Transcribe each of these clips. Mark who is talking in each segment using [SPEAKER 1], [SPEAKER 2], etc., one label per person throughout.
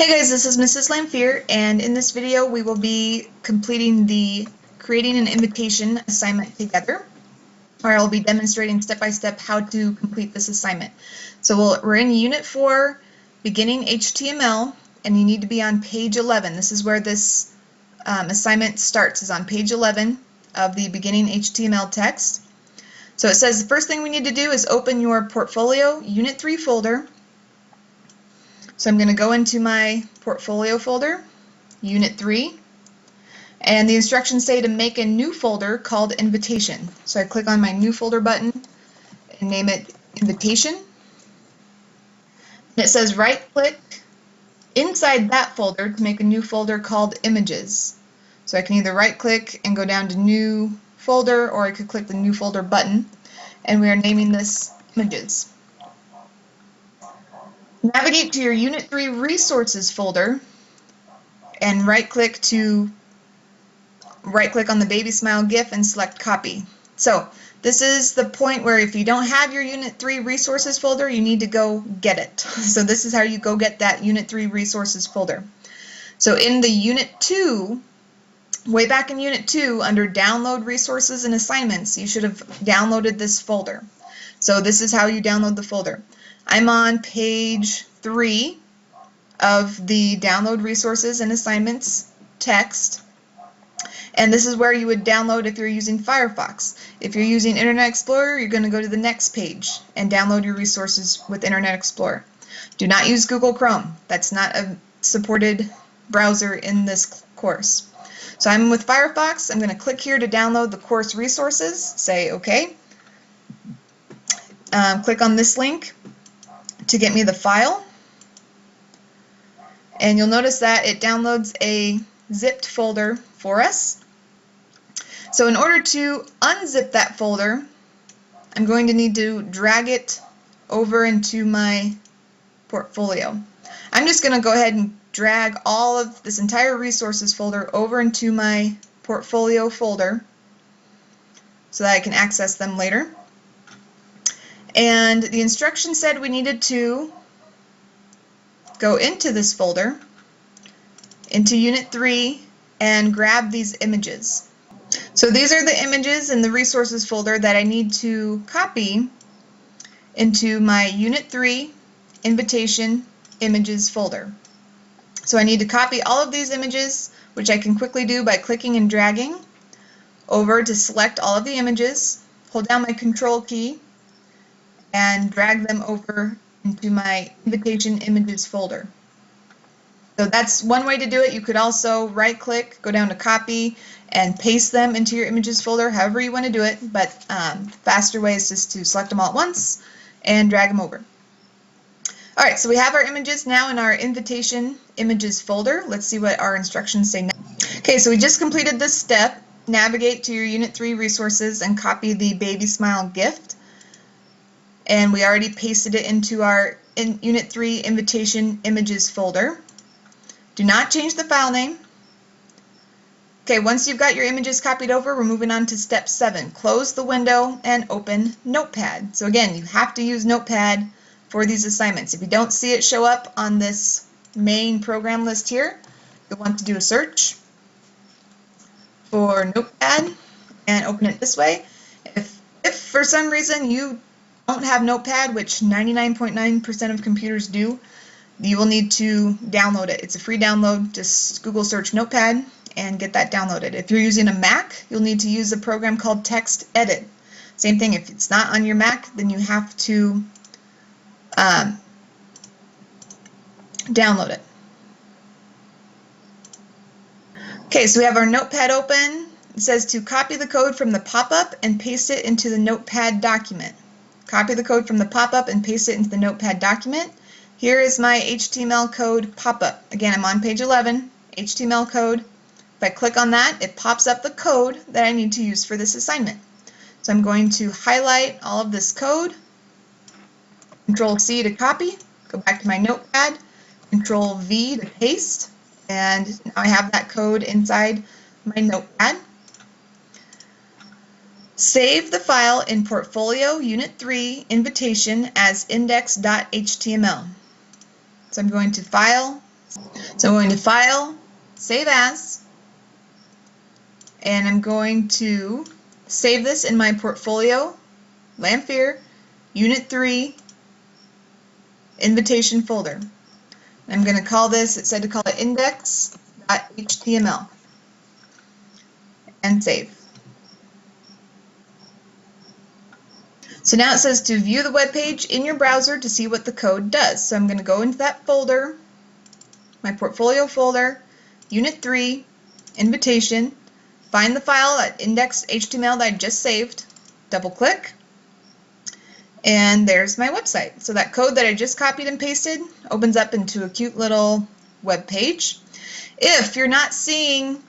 [SPEAKER 1] Hey guys, this is Mrs. Lamphere, and in this video we will be completing the creating an invitation assignment together, where I'll be demonstrating step-by-step how to complete this assignment. So we're in Unit 4, beginning HTML, and you need to be on page 11. This is where this assignment starts, is on page 11 of the beginning HTML text. So it says the first thing we need to do is open your portfolio Unit 3 folder. So I'm going to go into my portfolio folder, Unit 3, and the instructions say to make a new folder called Invitation. So I click on my New Folder button and name it Invitation. And it says right-click inside that folder to make a new folder called Images. So I can either right-click and go down to New Folder, or I could click the New Folder button, and we are naming this Images. Navigate to your Unit 3 Resources folder and right-click on the baby smile GIF and select Copy. So this is the point where if you don't have your Unit 3 Resources folder, you need to go get it. So this is how you go get that Unit 3 Resources folder. So in the Unit 2, way back in Unit 2, under Download Resources and Assignments, you should have downloaded this folder. So this is how you download the folder. I'm on page 3 of the Download Resources and Assignments text, and this is where you would download if you're using Firefox. If you're using Internet Explorer, you're going to go to the next page and download your resources with Internet Explorer. Do not use Google Chrome. That's not a supported browser in this course. So I'm with Firefox. I'm going to click here to download the course resources, say OK. Click on this link to get me the file, and you'll notice that it downloads a zipped folder for us. So in order to unzip that folder, I'm going to need to drag it over into my portfolio. I'm just going to go ahead and drag all of this entire resources folder over into my portfolio folder so that I can access them later. And the instructions said we needed to go into this folder, into Unit 3, and grab these images. So these are the images in the resources folder that I need to copy into my Unit 3 Invitation Images folder. So I need to copy all of these images, which I can quickly do by clicking and dragging over to select all of the images, hold down my Control key, and drag them over into my Invitation Images folder. So that's one way to do it. You could also right-click, go down to Copy, and paste them into your Images folder, however you want to do it, but the faster way is just to select them all at once and drag them over. Alright, so we have our images now in our Invitation Images folder. Let's see what our instructions say now. Okay, so we just completed this step. Navigate to your Unit 3 resources and copy the baby smile gift. And we already pasted it into our Unit 3 Invitation Images folder. Do not change the file name. Okay, once you've got your images copied over, we're moving on to step 7. Close the window and open Notepad. So again, you have to use Notepad for these assignments. If you don't see it show up on this main program list here, you'll want to do a search for Notepad and open it this way. If for some reason you don't have Notepad, which 99.9% of computers do, you will need to download it. It's a free download. Just Google search Notepad and get that downloaded. If you're using a Mac, you'll need to use a program called Text Edit. Same thing, if it's not on your Mac, then you have to download it. Okay, so we have our Notepad open. It says to copy the code from the pop-up and paste it into the Notepad document. Copy the code from the pop-up and paste it into the Notepad document. Here is my HTML code pop-up. Again, I'm on page 11, HTML code. If I click on that, it pops up the code that I need to use for this assignment. So I'm going to highlight all of this code, Control C to copy, go back to my Notepad, Control V to paste, and now I have that code inside my Notepad. Save the file in Portfolio Unit 3 Invitation as index.html. So I'm going to File, So I'm going to File, Save As, and I'm going to save this in my portfolio, Lanphier, Unit 3, Invitation folder. I'm going to call this, it said to call it index.html, and save. So now it says to view the web page in your browser to see what the code does. So I'm going to go into that folder, my portfolio folder, Unit 3, Invitation, find the file at index.html that I just saved, double click, and there's my website. So that code that I just copied and pasted opens up into a cute little web page. If you're not seeing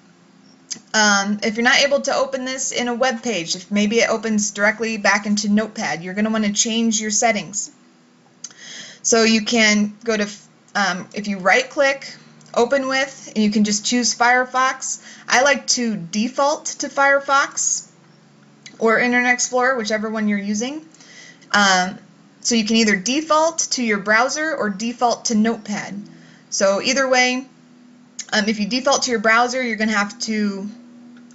[SPEAKER 1] if you're not able to open this in a web page, if maybe it opens directly back into Notepad, you're going to want to change your settings. So you can go to, if you right click, open with, and you can just choose Firefox. I like to default to Firefox or Internet Explorer, whichever one you're using. So you can either default to your browser or default to Notepad. So either way, if you default to your browser, you're going to have to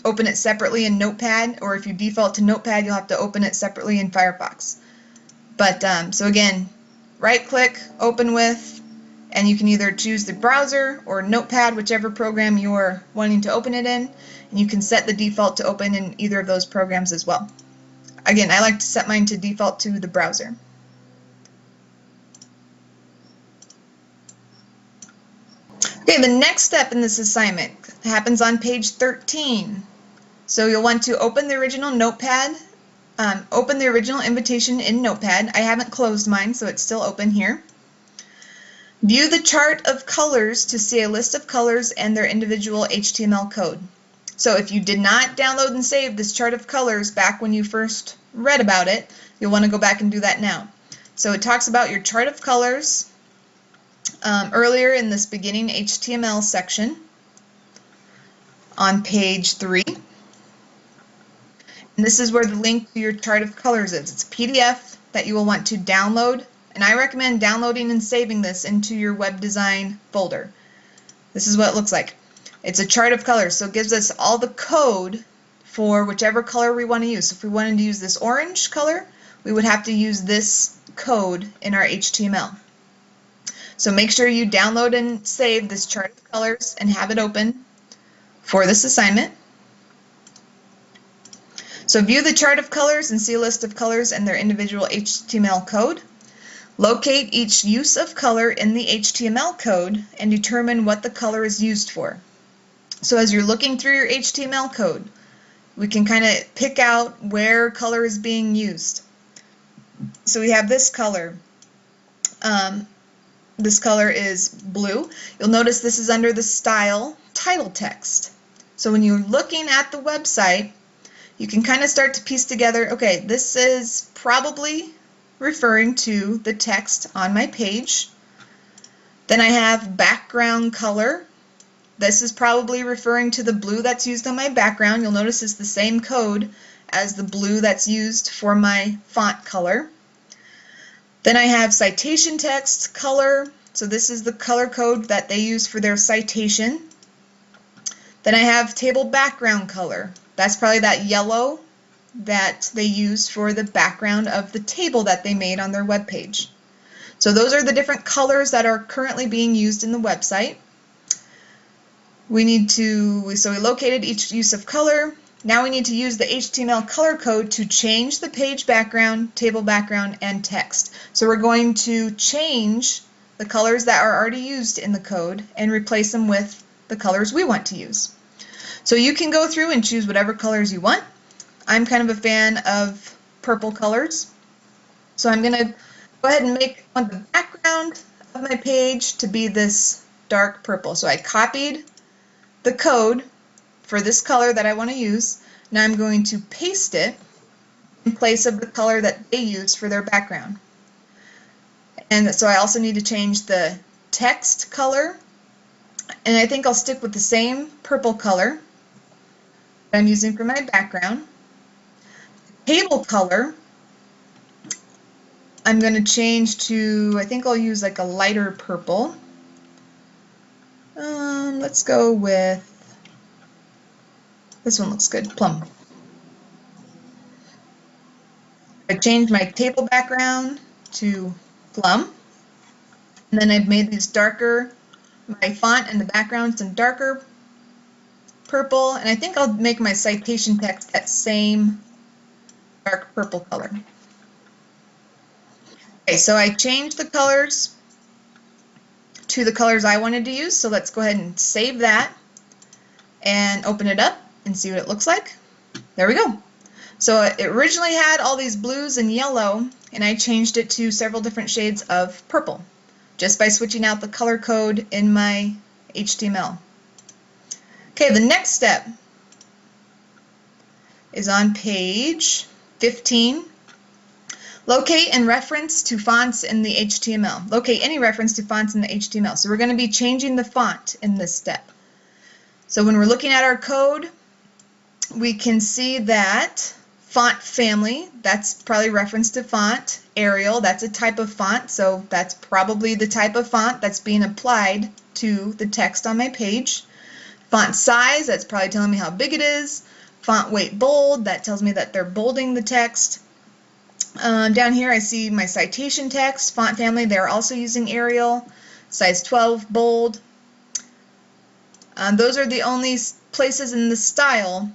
[SPEAKER 1] open it separately in Notepad, or if you default to Notepad, you'll have to open it separately in Firefox. But so again, right-click, open with, and you can either choose the browser or Notepad, whichever program you're wanting to open it in, and you can set the default to open in either of those programs as well. Again, I like to set mine to default to the browser. Okay, the next step in this assignment happens on page 13. So you'll want to open the original Notepad, open the original invitation in Notepad. I haven't closed mine, so it's still open here. View the chart of colors to see a list of colors and their individual HTML code. So if you did not download and save this chart of colors back when you first read about it, you'll want to go back and do that now. So it talks about your chart of colors earlier in this beginning HTML section on page 3. And this is where the link to your chart of colors is. It's a PDF that you will want to download, and I recommend downloading and saving this into your web design folder. This is what it looks like. It's a chart of colors, so it gives us all the code for whichever color we want to use. So if we wanted to use this orange color, we would have to use this code in our HTML. So make sure you download and save this chart of colors and have it open for this assignment. So view the chart of colors and see a list of colors and their individual HTML code. Locate each use of color in the HTML code and determine what the color is used for. So as you're looking through your HTML code, we can kind of pick out where color is being used. So we have this color. This color is blue. You'll notice this is under the style title text. So when you're looking at the website, you can kind of start to piece together, okay, this is probably referring to the text on my page. Then I have background color. This is probably referring to the blue that's used on my background. You'll notice it's the same code as the blue that's used for my font color. Then I have citation text color. So this is the color code that they use for their citation. Then I have table background color. That's probably that yellow that they use for the background of the table that they made on their web page. So those are the different colors that are currently being used in the website. We located each use of color. Now we need to use the HTML color code to change the page background, table background, and text. So we're going to change the colors that are already used in the code and replace them with the colors we want to use. So you can go through and choose whatever colors you want. I'm kind of a fan of purple colors. So I'm going to go ahead and want the background of my page to be this dark purple. So I copied the code for this color that I want to use. Now I'm going to paste it in place of the color that they use for their background. And so I also need to change the text color. And I think I'll stick with the same purple color that I'm using for my background. Table color, I'm going to change to, I think I'll use like a lighter purple. let's go with, this one looks good, Plum. I changed my table background to Plum. And then I've made these darker, my font and the background some darker purple. And I think I'll make my citation text that same dark purple color. Okay, so I changed the colors to the colors I wanted to use. So let's go ahead and save that and open it up and see what it looks like. There we go. So it originally had all these blues and yellow, and I changed it to several different shades of purple just by switching out the color code in my HTML. Okay, the next step is on page 15. Locate and reference to fonts in the HTML. Locate any reference to fonts in the HTML. So we're going to be changing the font in this step. So when we're looking at our code, we can see that font family, that's probably reference to font. Arial, that's a type of font, so that's probably the type of font that's being applied to the text on my page. Font size, that's probably telling me how big it is. Font weight bold, that tells me that they're bolding the text. Down here I see my citation text, font family, they're also using Arial, size 12, bold. Those are the only places in the style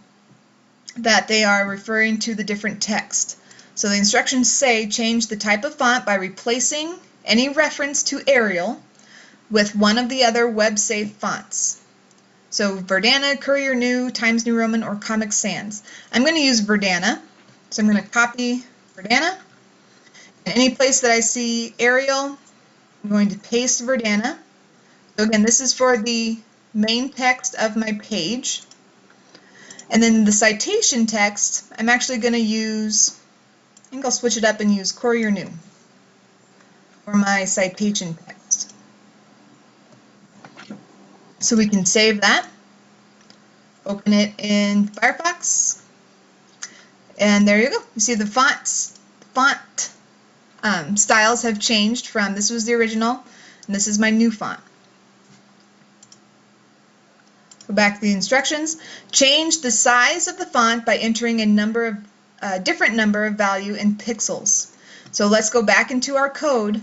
[SPEAKER 1] that they are referring to the different text. So the instructions say change the type of font by replacing any reference to Arial with one of the other web-safe fonts. So Verdana, Courier New, Times New Roman, or Comic Sans. I'm going to use Verdana, so I'm going to copy Verdana. In any place that I see Arial, I'm going to paste Verdana. So again, this is for the main text of my page. And then the citation text, I'm actually going to use, I think I'll switch it up and use Courier New for my citation text. So we can save that, open it in Firefox, and there you go. You see the font styles have changed from, this was the original, and this is my new font. Go back to the instructions. Change the size of the font by entering a different number of value in pixels. So let's go back into our code.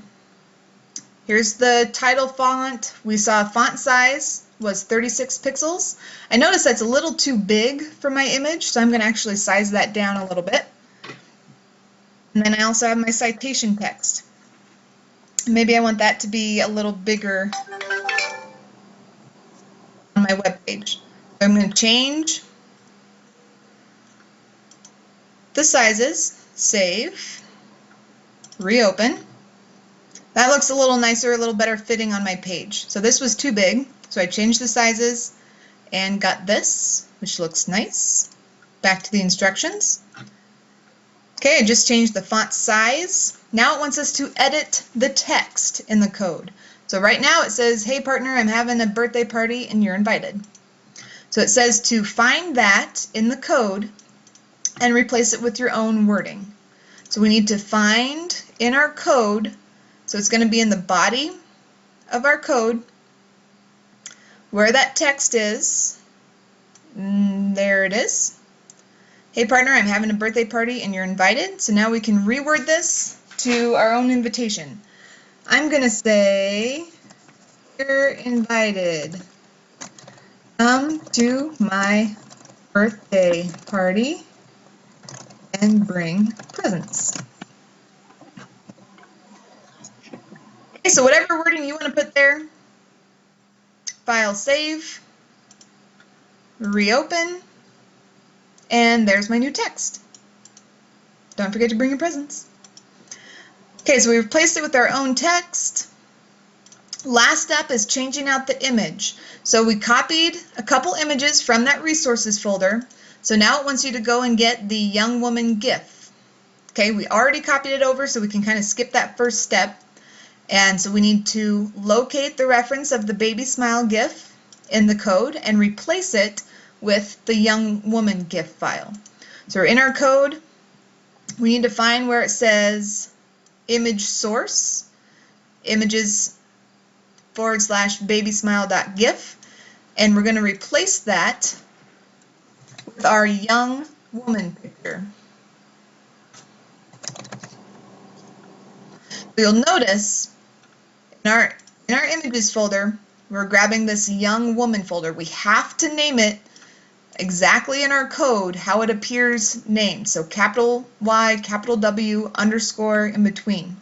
[SPEAKER 1] Here's the title font. We saw font size was 36 pixels. I notice that's a little too big for my image, so I'm going to actually size that down a little bit. And then I also have my citation text. Maybe I want that to be a little bigger on my web page. So I'm going to change the sizes, save, reopen. That looks a little nicer, a little better fitting on my page. So this was too big, so I changed the sizes and got this, which looks nice. Back to the instructions. Okay, I just changed the font size. Now it wants us to edit the text in the code. So right now it says, hey partner, I'm having a birthday party and you're invited. So it says to find that in the code and replace it with your own wording. So we need to find in our code, so it's going to be in the body of our code, where that text is. There it is. Hey partner, I'm having a birthday party and you're invited. So now we can reword this to our own invitation. I'm going to say, you're invited. Come to my birthday party and bring presents. Okay, so whatever wording you want to put there, file save, reopen, and there's my new text. Don't forget to bring your presents. Okay, so we replaced it with our own text. Last step is changing out the image. So we copied a couple images from that resources folder. So now it wants you to go and get the young woman GIF. Okay, we already copied it over, so we can kind of skip that first step. And so we need to locate the reference of the baby smile GIF in the code and replace it with the young woman GIF file. So we're in our code. We need to find where it says image source, images /babysmile.gif, and we're going to replace that with our young woman picture. You'll notice in our images folder, we're grabbing this young woman folder. We have to name it exactly in our code how it appears named. So capital Y, capital W, underscore in between.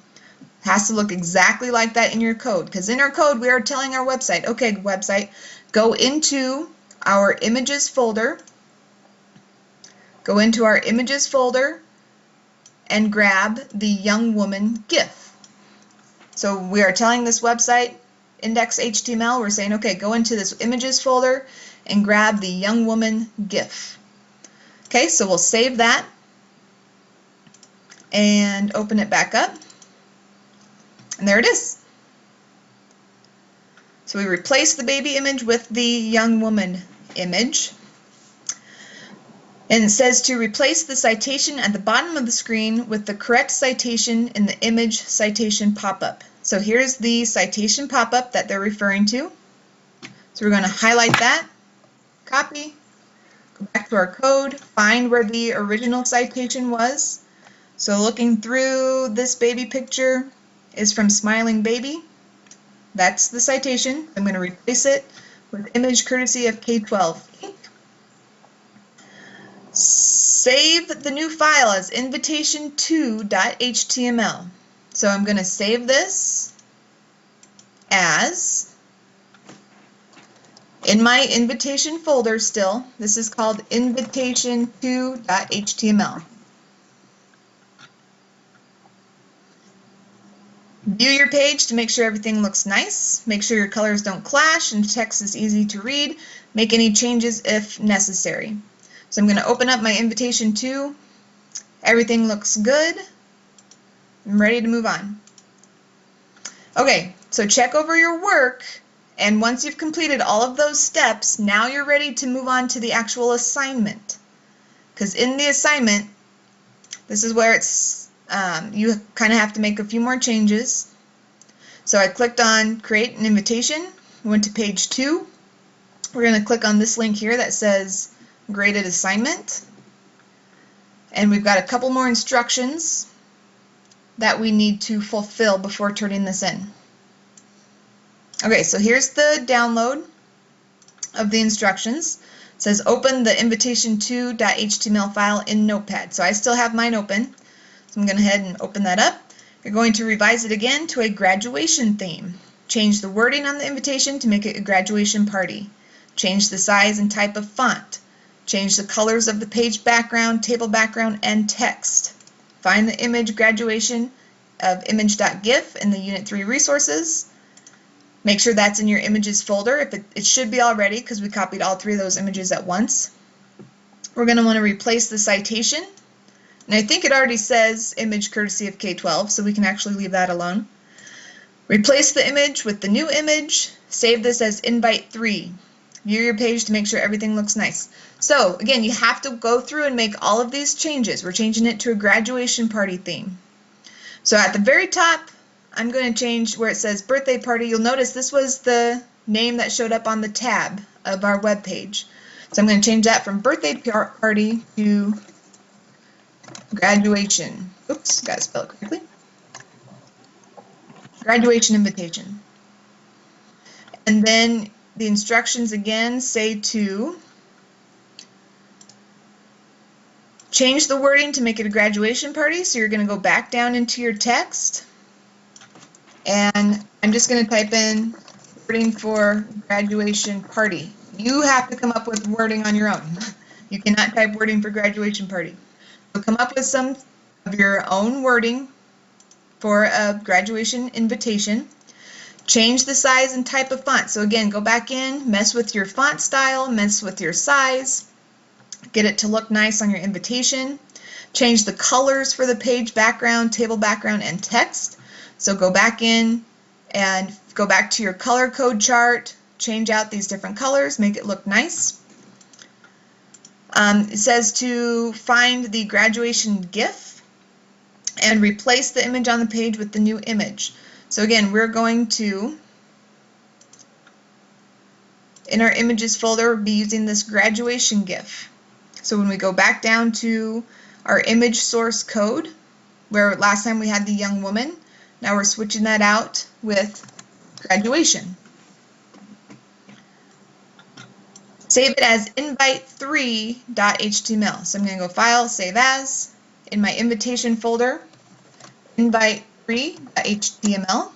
[SPEAKER 1] It has to look exactly like that in your code, because in our code we are telling our website, okay, website, go into our images folder, and grab the young woman GIF. So we are telling this website, index.html, we're saying, okay, go into this images folder and grab the young woman GIF. Okay, so we'll save that and open it back up. And there it is. So we replace the baby image with the young woman image. And it says to replace the citation at the bottom of the screen with the correct citation in the image citation pop-up. So here's the citation pop-up that they're referring to. So we're going to highlight that, copy, go back to our code, find where the original citation was. So looking through this baby picture is from Smiling Baby. That's the citation. I'm going to replace it with image courtesy of K12. Save the new file as invitation2.html. So I'm going to save this as, in my invitation folder still, this is called invitation2.html. View your page to make sure everything looks nice. Make sure your colors don't clash and text is easy to read. Make any changes if necessary. So I'm going to open up my invitation 2. Everything looks good. I'm ready to move on. Okay, so check over your work, and once you've completed all of those steps, now you're ready to move on to the actual assignment. Because in the assignment, this is where it's you kind of have to make a few more changes. So I clicked on create an invitation, went to page 2. We're going to click on this link here that says graded assignment, and we've got a couple more instructions that we need to fulfill before turning this in. Okay, so here's the download of the instructions. It says open the invitation2.html file in Notepad. So I still have mine open, so I'm going to go ahead and open that up. You're going to revise it again to a graduation theme. Change the wording on the invitation to make it a graduation party. Change the size and type of font. Change the colors of the page background, table background, and text. Find the image graduation of image.gif in the Unit 3 resources. Make sure that's in your images folder. It should be already, because we copied all 3 of those images at once. We're going to want to replace the citation. And I think it already says image courtesy of K12, so we can actually leave that alone. Replace the image with the new image. Save this as invite 3. View your page to make sure everything looks nice. So again, you have to go through and make all of these changes. We're changing it to a graduation party theme. So at the very top, I'm going to change where it says birthday party. You'll notice this was the name that showed up on the tab of our web page. So I'm going to change that from birthday party to graduation. Oops, got to spell it correctly. Graduation invitation. And then the instructions again say to change the wording to make it a graduation party. So you're going to go back down into your text, and I'm just going to type in wording for graduation party. You have to come up with wording on your own. You cannot type wording for graduation party. So come up with some of your own wording for a graduation invitation. Change the size and type of font. So again, go back in, mess with your font style, mess with your size, get it to look nice on your invitation. Change the colors for the page background, table background, and text. So go back in and go back to your color code chart, change out these different colors, make it look nice. It says to find the graduation GIF and replace the image on the page with the new image. So again, we're going to in our images folder, we'll be using this graduation GIF. So when we go back down to our image source code, where last time we had the young woman, now we're switching that out with graduation. Save it as invite3.html. So I'm going to go File, Save As, in my invitation folder, invite3.html.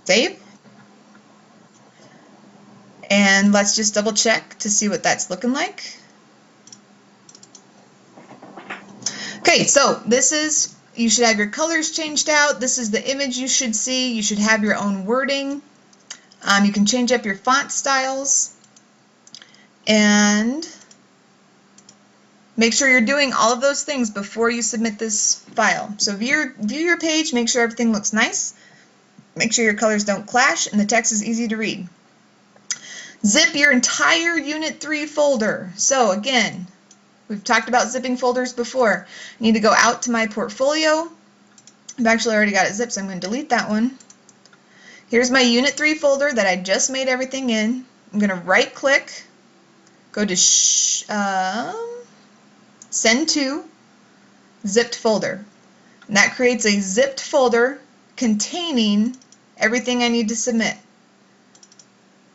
[SPEAKER 1] Save. And let's just double check to see what that's looking like. Okay, so this is, you should have your colors changed out. This is the image you should see. You should have your own wording. You can change up your font styles. And make sure you're doing all of those things before you submit this file. So view your page, make sure everything looks nice. Make sure your colors don't clash and the text is easy to read. Zip your entire Unit 3 folder. So again, we've talked about zipping folders before. I need to go out to my portfolio. I've actually already got it zipped, so I'm going to delete that one. Here's my Unit 3 folder that I just made everything in. I'm going to right click, go to Send to Zipped Folder. And that creates a zipped folder containing everything I need to submit.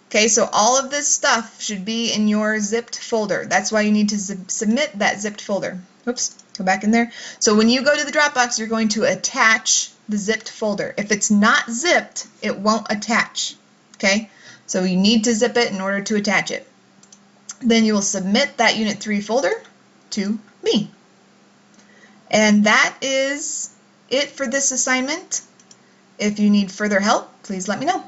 [SPEAKER 1] Okay, so all of this stuff should be in your zipped folder. That's why you need to submit that zipped folder. Oops, go back in there. So when you go to the Dropbox, you're going to attach the zipped folder. If it's not zipped, it won't attach. Okay, so you need to zip it in order to attach it. Then you will submit that Unit 3 folder to me. And that is it for this assignment. If you need further help, please let me know.